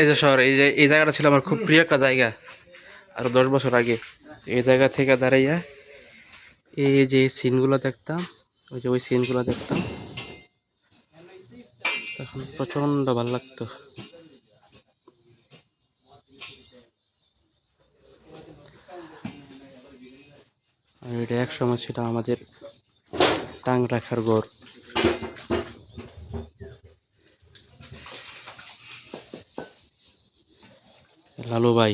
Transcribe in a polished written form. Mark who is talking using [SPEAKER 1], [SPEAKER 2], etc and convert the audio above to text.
[SPEAKER 1] এই যে শহর, এই জায়গাটা ছিল আমার খুব প্রিয় একটা জায়গা আরো 10 বছর আগে। এই জায়গা থেকে দাঁড়াইয়া এই যে সিনগুলো দেখতাম, ওই সিনগুলো দেখতাম, তখন প্রচন্ড ভালো লাগতো। আর এটা এক সময় ছিল আমাদের টাং রাখার ঘর। লালু ভাই